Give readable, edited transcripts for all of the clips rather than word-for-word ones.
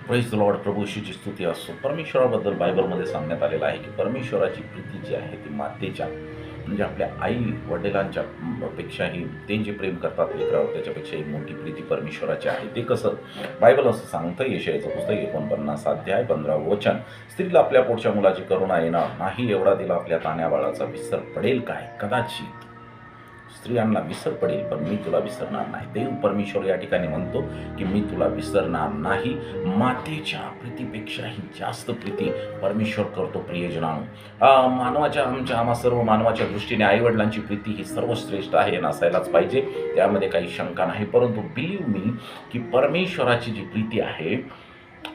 Praise the lord. प्रभू येशूची स्तुती असो. परमेश्वराबद्दल बायबलमध्ये सांगण्यात आलेलं आहे की परमेश्वराची प्रीती जी आहे ती मातेच्या म्हणजे आपल्या आई वडिलांच्या पेक्षाही ते जे प्रेम करतात लेकरावर त्याच्यापेक्षाही मोठी प्रीती परमेश्वराची आहे. ते कसं? बायबल असं सांगतं, यशायाचं पुस्तक 49 अध्याय 15 वचन, स्त्रीला आपल्या पोटच्या मुलाची करुणा येणार नाही, एवढा दिला आपल्या तान्या बाळाचा विसर पडेल काय? कदाचित स्त्रियांना विसर पडेल, पण मी तुला विसरणार नाही. देव परमेश्वर या ठिकाणी म्हणतो की मी तुला विसरणार नाही. मातेच्या प्रीतीपेक्षाही जास्त प्रीती परमेश्वर करतो. प्रियजनांनो, मानवाच्या आम्हा सर्व मानवाच्या दृष्टीने आईवडिलांची प्रीती ही सर्वश्रेष्ठ आहे, नसायलाच पाहिजे, त्यामध्ये काही शंका नाही. परंतु बिलीव्ह मी की परमेश्वराची जी प्रीती आहे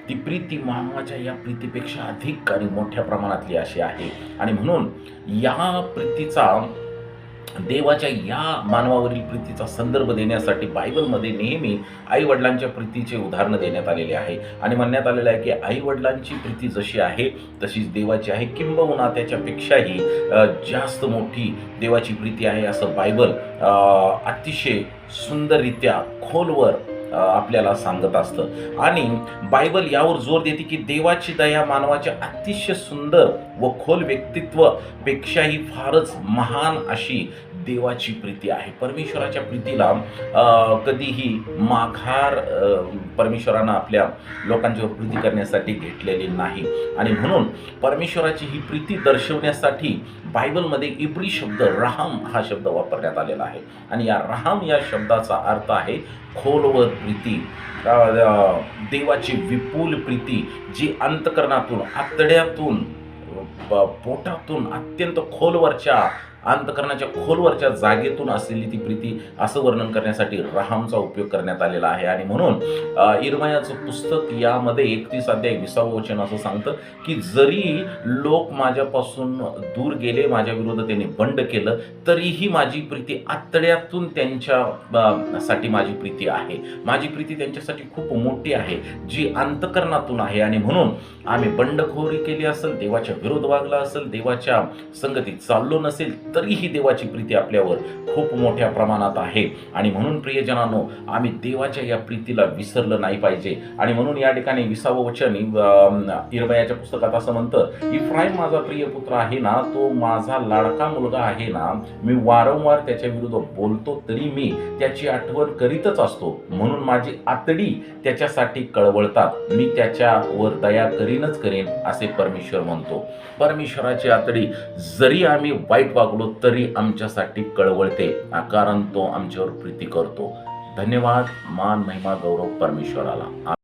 ती प्रीती मानवाच्या या प्रीतीपेक्षा अधिक आणि मोठ्या प्रमाणातली अशी आहे. आणि म्हणून या प्रीतीचा, देवाच्या या मानवावरील प्रीतीचा संदर्भ देण्यासाठी बायबलमध्ये नेहमी आईवडिलांच्या प्रीतीचे उदाहरणं देण्यात आलेले आहे. आणि म्हणण्यात आलेलं आहे की आईवडिलांची प्रीती जशी आहे तशीच देवाची आहे, किंबहुना त्याच्यापेक्षाही जास्त मोठी देवाची प्रीती आहे, असं बायबल अतिशय सुंदररित्या खोलवर आपल्याला सांगत असतं. आणि बायबल यावर जोर देते की देवाची दया मानवाच्या अतिशय सुंदर व खोल व्यक्तित्व पेक्षाही फारच महान अशी देवाची प्रीती आहे. परमेश्वराच्या प्रीतीला कधीही माघार परमेश्वरानं आपल्या लोकांच्यावर प्रीती करण्यासाठी घेतलेली नाही. आणि म्हणून परमेश्वराची ही प्रीती दर्शवण्यासाठी बायबलमध्ये इब्री शब्द रहाम हा शब्द वापरण्यात आलेला आहे. आणि या रहाम या शब्दाचा अर्थ आहे खोलवर प्रीती, देवाची विपुल प्रीती, जी अंतकरणातून, आतड्यातून, पोटातून अत्यंत खोलवरच्या, अंतकरणाच्या खोलवरच्या जागेतून असलेली ती प्रीती, असं वर्णन करण्यासाठी रहामचा उपयोग करण्यात आलेला आहे. आणि म्हणून इर्मयाचं पुस्तक यामध्ये 31 अध्याय 20 वचन असं सांगतं की जरी लोक माझ्यापासून दूर गेले, माझ्या विरोधात त्यांनी बंड केलं, तरीही माझी प्रीती आतड्यातून त्यांच्यासाठी माझी प्रीती आहे. माझी प्रीती त्यांच्यासाठी खूप मोठी आहे, जी अंतकरणातून आहे. आणि म्हणून आम्ही बंडखोरी केली असेल, देवाच्या विरोध वागला असेल, देवाच्या संगतीत चाललो नसेल, तरीही देवाची प्रीती आपल्यावर खूप मोठ्या प्रमाणात आहे. आणि म्हणून प्रियजनांनो, आम्ही देवाच्या या प्रीतीला विसरलं नाही पाहिजे. आणि म्हणून या ठिकाणी 20 वचन इर्मयाच्या पुस्तकात असं म्हणतं, इफ्राईम माझा प्रिय पुत्र आहे ना, तो माझा लाडका मुलगा आहे ना, मी वारंवार त्याच्या विरुद्ध बोलतो तरी मी त्याची आठवण करीतच असतो, म्हणून माझी आतडी त्याच्यासाठी कळवळतात, मी त्याच्यावर दया करीनच करेन, असे परमेश्वर म्हणतो. परमेश्वराची आतडी जरी आम्ही वाईट वागलो तरी आमच्यासाठी कळवळते, कारण तो आमच्यावर प्रीती करतो. धन्यवाद. मान महिमा गौरव परमेश्वराला.